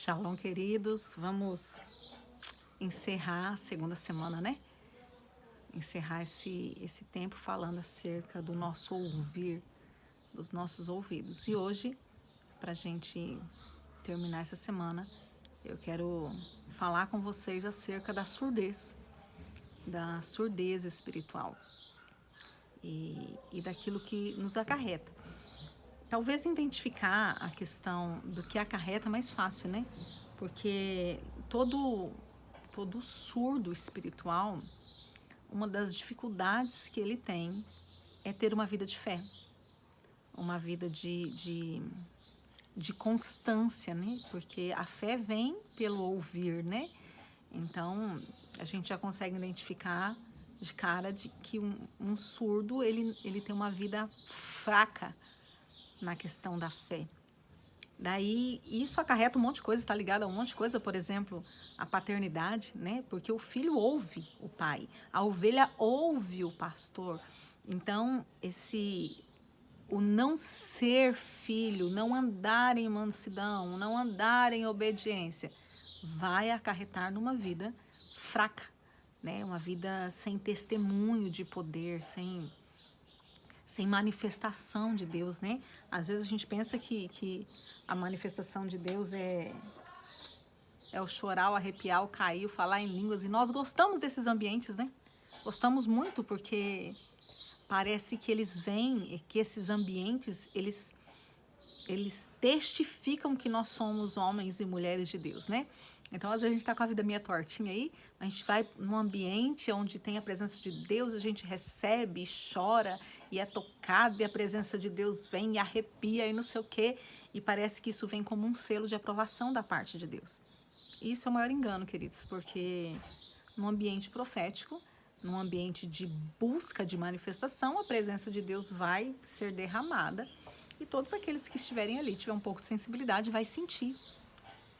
Shalom, queridos. Vamos encerrar a segunda semana, né? Encerrar esse tempo falando acerca do nosso ouvir, dos nossos ouvidos. E hoje, para a gente terminar essa semana, eu quero falar com vocês acerca da surdez espiritual e daquilo que nos acarreta. Talvez identificar a questão do que acarreta é mais fácil, né? Porque todo surdo espiritual, uma das dificuldades que ele tem é ter uma vida de fé, uma vida de constância, né? Porque a fé vem pelo ouvir, né? Então, a gente já consegue identificar de cara de que um surdo, ele tem uma vida fraca na questão da fé. Daí, isso acarreta um monte de coisa, está ligado a um monte de coisa, por exemplo, a paternidade, né? Porque o filho ouve o pai, a ovelha ouve o pastor. Então, o não ser filho, não andar em mansidão, não andar em obediência, vai acarretar numa vida fraca, né? Uma vida sem testemunho de poder, sem manifestação de Deus, né? Às vezes a gente pensa que a manifestação de Deus é o chorar, o arrepiar, o cair, o falar em línguas. E nós gostamos desses ambientes, né? Gostamos muito porque parece que eles vêm, que esses ambientes, eles testificam que nós somos homens e mulheres de Deus, né? Então, às vezes a gente está com a vida meio tortinha aí, a gente vai num ambiente onde tem a presença de Deus, a gente recebe, chora e é tocado, e a presença de Deus vem e arrepia e não sei o quê, e parece que isso vem como um selo de aprovação da parte de Deus. Isso é o maior engano, queridos, porque num ambiente profético, num ambiente de busca de manifestação, a presença de Deus vai ser derramada e todos aqueles que estiverem ali, tiver um pouco de sensibilidade, vai sentir,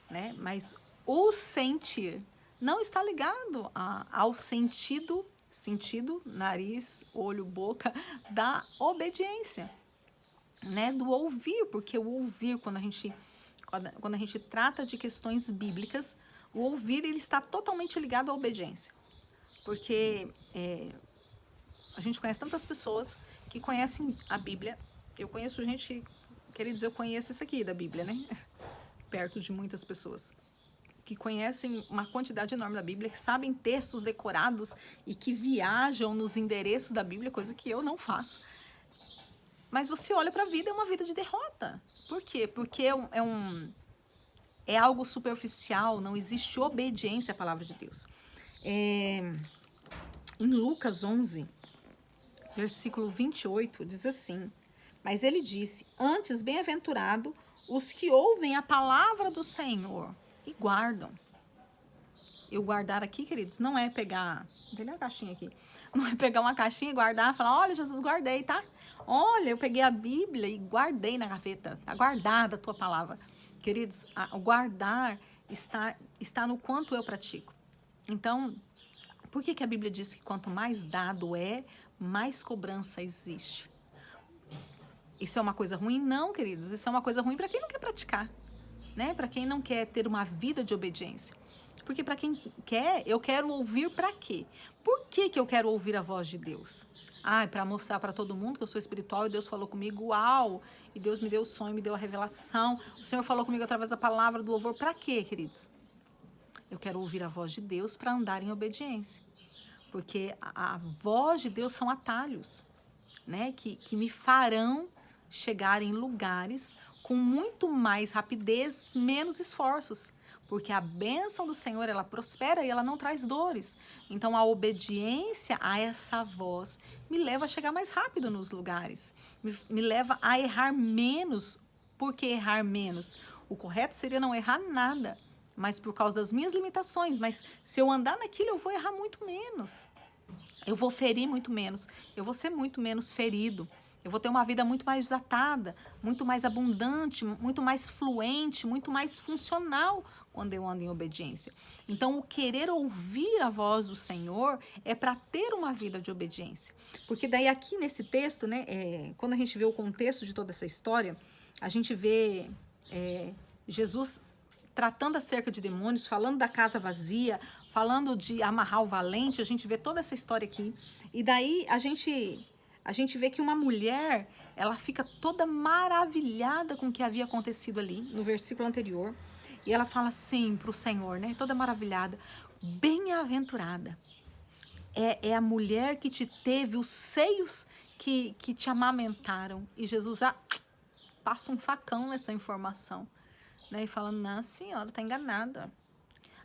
né? Mas o sentir não está ligado ao sentido, nariz, olho, boca, da obediência, né? Do ouvir, porque o ouvir, quando a gente trata de questões bíblicas, o ouvir ele está totalmente ligado à obediência. Porque a gente conhece tantas pessoas que conhecem a Bíblia. Eu conheço gente que, queridos, eu conheço isso aqui da Bíblia, né? Perto de muitas pessoas que conhecem uma quantidade enorme da Bíblia, que sabem textos decorados e que viajam nos endereços da Bíblia, coisa que eu não faço. Mas você olha para a vida, é uma vida de derrota. Por quê? Porque é algo superficial, não existe obediência à palavra de Deus. Em Lucas 11, versículo 28, diz assim: mas ele disse, antes bem-aventurado os que ouvem a palavra do Senhor e guardam. Eu guardar aqui, queridos, não é pegar... Tem uma caixinha aqui. Não é pegar uma caixinha e guardar e falar, olha, Jesus, guardei, tá? Olha, eu peguei a Bíblia e guardei na gaveta. Tá guardada a tua palavra. Queridos, o guardar está no quanto eu pratico. Então, por que a Bíblia diz que quanto mais dado é, mais cobrança existe? Isso é uma coisa ruim? Não, queridos. Isso é uma coisa ruim para quem não quer praticar, né? Para quem não quer ter uma vida de obediência. Porque para quem quer, eu quero ouvir para quê? Por que eu quero ouvir a voz de Deus? Para mostrar para todo mundo que eu sou espiritual e Deus falou comigo, uau! E Deus me deu o sonho, me deu a revelação. O Senhor falou comigo através da palavra do louvor. Para quê, queridos? Eu quero ouvir a voz de Deus para andar em obediência. Porque a voz de Deus são atalhos, né? Que me farão chegar em lugares com muito mais rapidez, menos esforços. Porque a bênção do Senhor, ela prospera e ela não traz dores. Então, a obediência a essa voz me leva a chegar mais rápido nos lugares. Me leva a errar menos. Por que errar menos? O correto seria não errar nada, mas por causa das minhas limitações. Mas se eu andar naquilo, eu vou errar muito menos. Eu vou ferir muito menos. Eu vou ser muito menos ferido. Eu vou ter uma vida muito mais desatada, muito mais abundante, muito mais fluente, muito mais funcional quando eu ando em obediência. Então, o querer ouvir a voz do Senhor é para ter uma vida de obediência. Porque daí aqui nesse texto, né, quando a gente vê o contexto de toda essa história, a gente vê Jesus tratando acerca de demônios, falando da casa vazia, falando de amarrar o valente, a gente vê toda essa história aqui. E daí a gente vê que uma mulher, ela fica toda maravilhada com o que havia acontecido ali, no versículo anterior. E ela fala assim para o Senhor, né? Toda maravilhada, bem-aventurada. É a mulher que te teve, os seios que te amamentaram. E Jesus já passa um facão nessa informação, né? E falando, não, senhora, está enganada.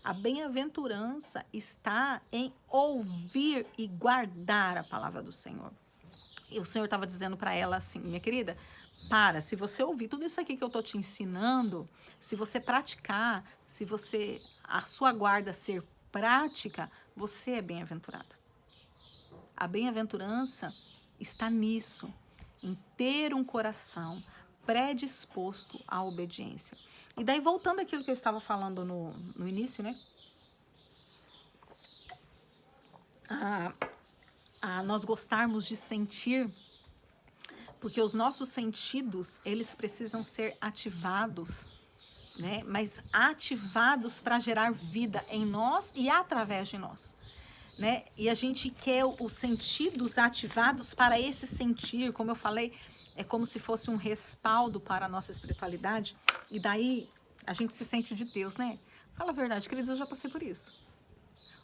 A bem-aventurança está em ouvir e guardar a palavra do Senhor. E o Senhor estava dizendo para ela assim, minha querida, se você ouvir tudo isso aqui que eu estou te ensinando, se você praticar, a sua guarda ser prática, você é bem-aventurado. A bem-aventurança está nisso, em ter um coração predisposto à obediência. E daí, voltando àquilo que eu estava falando no início, né? Nós gostarmos de sentir, porque os nossos sentidos, eles precisam ser ativados, né? Mas ativados para gerar vida em nós e através de nós, né? E a gente quer os sentidos ativados para esse sentir, como eu falei, é como se fosse um respaldo para a nossa espiritualidade, e daí a gente se sente de Deus, né? Fala a verdade, queridos, eu já passei por isso.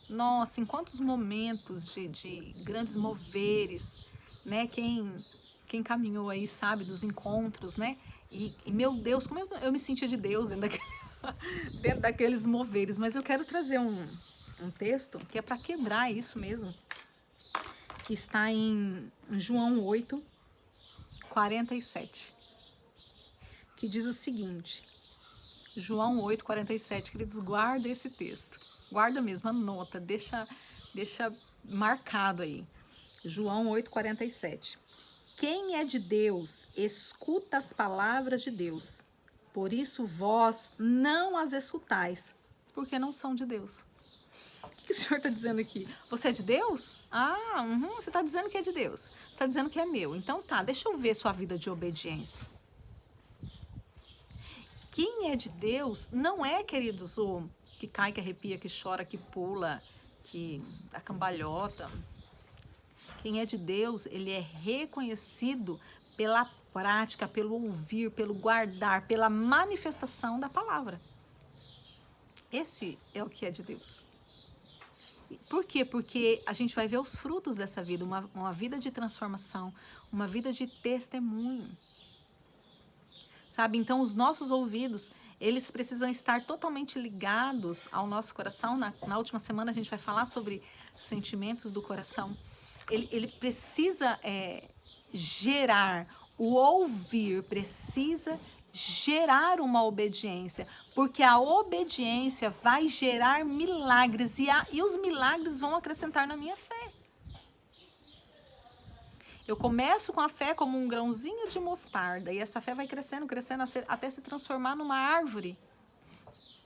Nossa, em quantos momentos de grandes moveres, né? Quem caminhou aí sabe dos encontros, né? E meu Deus, como eu me sentia de Deus dentro daqueles moveres. Mas eu quero trazer um texto que é para quebrar isso mesmo, que está em João 8, 47, que diz o seguinte, João 8, 47, queridos, guarda esse texto, guarda mesmo, anota, deixa marcado aí, João 8, 47, quem é de Deus, escuta as palavras de Deus, por isso vós não as escutais, porque não são de Deus. O que o Senhor está dizendo aqui? Você é de Deus? Você está dizendo que é de Deus. Você está dizendo que é meu. Então tá, deixa eu ver sua vida de obediência. Quem é de Deus não é, queridos, o que cai, que arrepia, que chora, que pula, que dá cambalhota. Quem é de Deus, ele é reconhecido pela prática, pelo ouvir, pelo guardar, pela manifestação da palavra. Esse é o que é de Deus. Por quê? Porque a gente vai ver os frutos dessa vida, uma vida de transformação, uma vida de testemunho. Sabe? Então, os nossos ouvidos, eles precisam estar totalmente ligados ao nosso coração. Na última semana, a gente vai falar sobre sentimentos do coração. Ele precisa gerar, o ouvir precisa gerar uma obediência, porque a obediência vai gerar milagres e os milagres vão acrescentar na minha fé. Eu começo com a fé como um grãozinho de mostarda e essa fé vai crescendo, crescendo até se transformar numa árvore.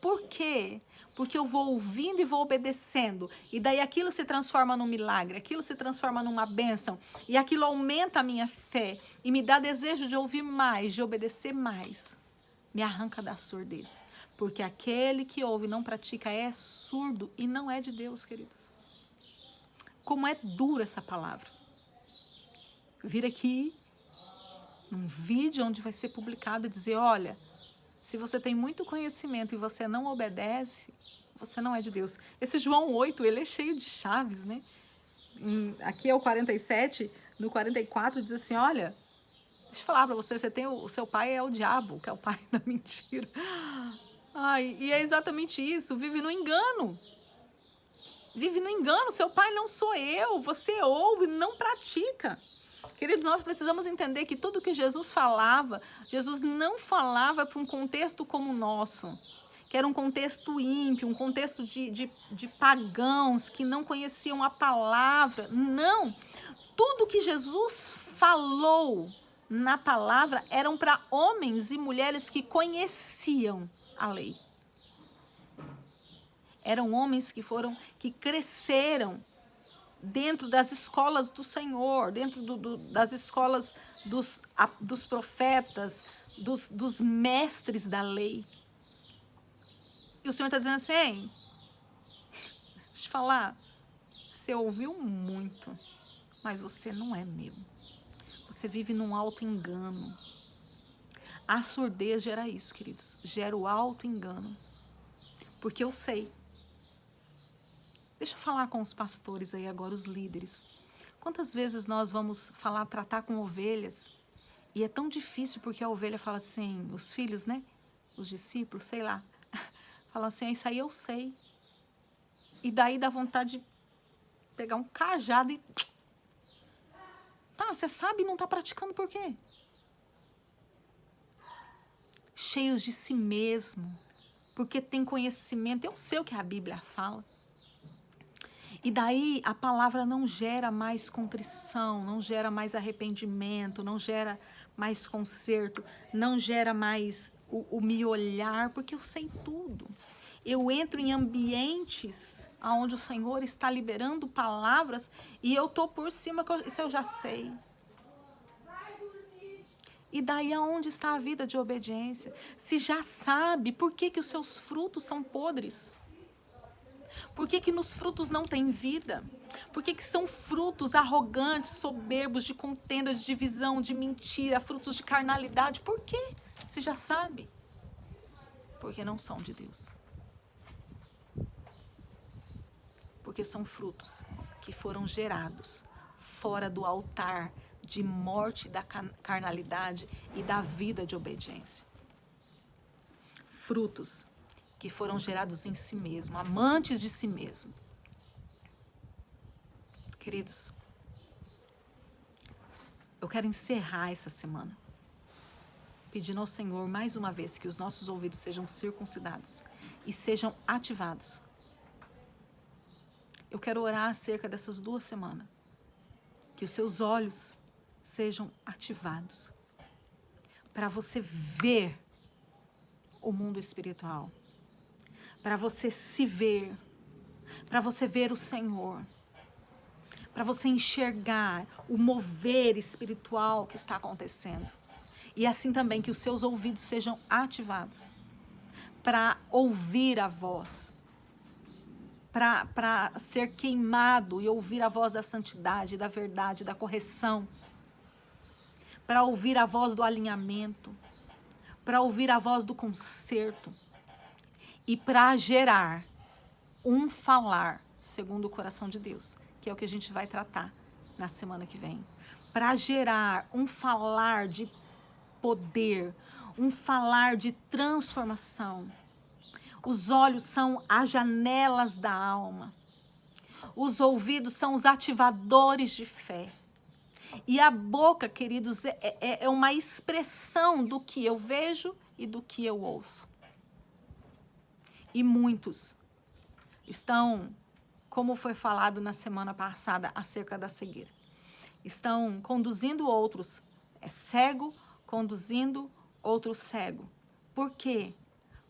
Por quê? Porque eu vou ouvindo e vou obedecendo. E daí aquilo se transforma num milagre, aquilo se transforma numa bênção. E aquilo aumenta a minha fé e me dá desejo de ouvir mais, de obedecer mais. Me arranca da surdez. Porque aquele que ouve e não pratica é surdo e não é de Deus, queridos. Como é dura essa palavra. Vir aqui num vídeo onde vai ser publicado e dizer, olha, se você tem muito conhecimento e você não obedece, você não é de Deus. Esse João 8, ele é cheio de chaves, né? Aqui é o 47, no 44 diz assim, olha, deixa eu falar para você, o seu pai é o diabo, que é o pai da mentira. E é exatamente isso, vive no engano. Vive no engano, seu pai não sou eu, você ouve, não pratica. Queridos, nós precisamos entender que tudo que Jesus falava, Jesus não falava para um contexto como o nosso, que era um contexto ímpio, um contexto de pagãos que não conheciam a palavra. Não! Tudo que Jesus falou na palavra eram para homens e mulheres que conheciam a lei. Eram homens que cresceram dentro das escolas do Senhor, dentro das escolas dos profetas, dos mestres da lei. E o Senhor está dizendo assim, ei, deixa eu te falar, você ouviu muito, mas você não é meu. Você vive num auto-engano. A surdez gera isso, queridos. Gera o auto-engano. Porque eu sei. Deixa eu falar com os pastores aí agora, os líderes. Quantas vezes nós vamos tratar com ovelhas, e é tão difícil porque a ovelha fala assim, os filhos, né? Os discípulos, sei lá. Falam assim, isso aí eu sei. E daí dá vontade de pegar um cajado e... Tá, você sabe e não tá praticando por quê? Cheios de si mesmo, porque tem conhecimento. Eu sei o que a Bíblia fala. E daí a palavra não gera mais contrição, não gera mais arrependimento, não gera mais conserto, não gera mais o me olhar, porque eu sei tudo. Eu entro em ambientes onde o Senhor está liberando palavras e eu tô por cima, isso eu já sei. E daí aonde está a vida de obediência? Se já sabe, por que os seus frutos são podres? Por que nos frutos não tem vida? Por que são frutos arrogantes, soberbos, de contenda, de divisão, de mentira, frutos de carnalidade? Por quê? Se já sabe. Porque não são de Deus. Porque são frutos que foram gerados fora do altar de morte da carnalidade e da vida de obediência. Frutos que foram gerados em si mesmo, amantes de si mesmo. Queridos, eu quero encerrar essa semana pedindo ao Senhor mais uma vez que os nossos ouvidos sejam circuncidados e sejam ativados. Eu quero orar acerca dessas 2 semanas, que os seus olhos sejam ativados para você ver o mundo espiritual, para você se ver, para você ver o Senhor, para você enxergar o mover espiritual que está acontecendo. E assim também que os seus ouvidos sejam ativados para ouvir a voz, para ser queimado e ouvir a voz da santidade, da verdade, da correção, para ouvir a voz do alinhamento, para ouvir a voz do conserto e para gerar um falar segundo o coração de Deus, que é o que a gente vai tratar na semana que vem. Para gerar um falar de poder, um falar de transformação. Os olhos são as janelas da alma. Os ouvidos são os ativadores de fé. E a boca, queridos, é uma expressão do que eu vejo e do que eu ouço. E muitos estão, como foi falado na semana passada acerca da cegueira, estão conduzindo outros cego, conduzindo outro cego. Por quê?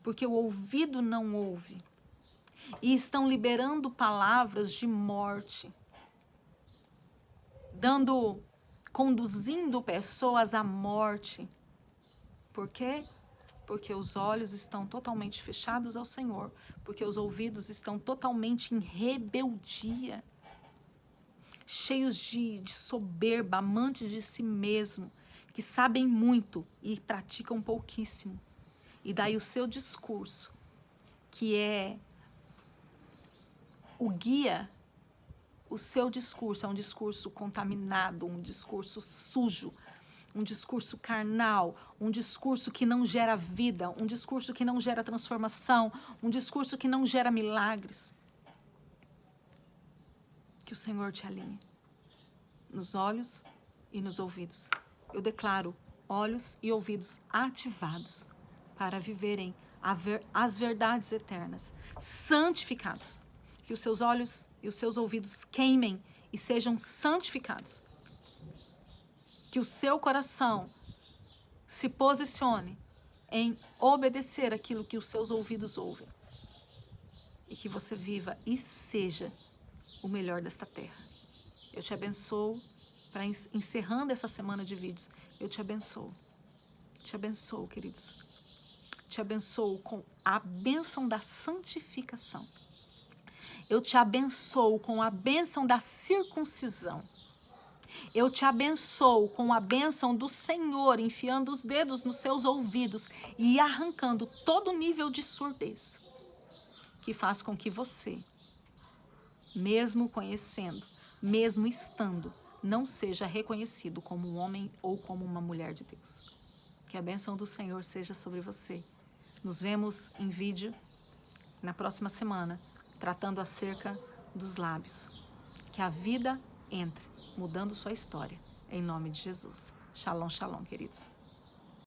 Porque o ouvido não ouve. E estão liberando palavras de morte, conduzindo pessoas à morte. Por quê? Porque os olhos estão totalmente fechados ao Senhor, porque os ouvidos estão totalmente em rebeldia, cheios de soberba, amantes de si mesmo, que sabem muito e praticam pouquíssimo. E daí o seu discurso, que é o guia, o seu discurso é um discurso contaminado, um discurso sujo, um discurso carnal, um discurso que não gera vida, um discurso que não gera transformação, um discurso que não gera milagres. Que o Senhor te alinhe nos olhos e nos ouvidos. Eu declaro olhos e ouvidos ativados para viverem as verdades eternas, santificados. Que os seus olhos e os seus ouvidos queimem e sejam santificados. Que o seu coração se posicione em obedecer aquilo que os seus ouvidos ouvem. E que você viva e seja o melhor desta terra. Eu te abençoo, para encerrando essa semana de vídeos, eu te abençoo. Te abençoo, queridos. te abençoo com a bênção da santificação. Eu te abençoo com a bênção da circuncisão. Eu te abençoo com a bênção do Senhor, enfiando os dedos nos seus ouvidos e arrancando todo nível de surdez, que faz com que você, mesmo conhecendo, mesmo estando, não seja reconhecido como um homem ou como uma mulher de Deus. Que a bênção do Senhor seja sobre você. Nos vemos em vídeo na próxima semana, tratando acerca dos lábios. Que a vida entre, mudando sua história. Em nome de Jesus. Shalom, shalom, queridos.